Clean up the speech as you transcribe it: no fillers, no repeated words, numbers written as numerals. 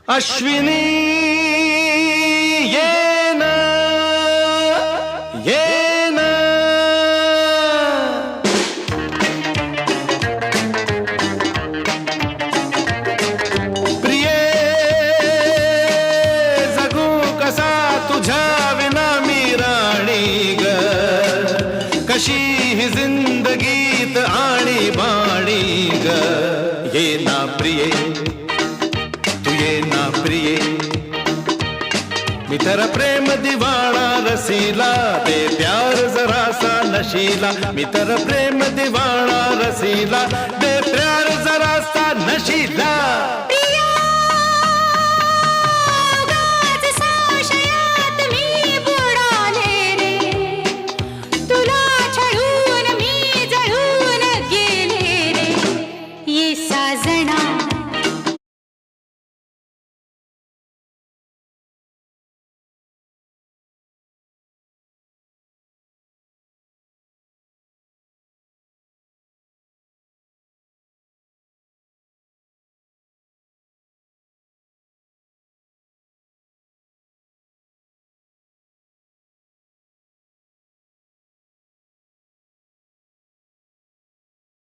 अश्विनी ये ना प्रिये जगू कसा तुझ्या विना मी राणी ग कशी ही जिंदगीत आणि बाणी ग ये ना प्रिये ये ना प्रिये मी तेरा प्रेम दीवाना रसीला दे प्यार जरा सा नशीला मी तेरा प्रेम दीवाना रसीला दे प्यार जरा सा नशीला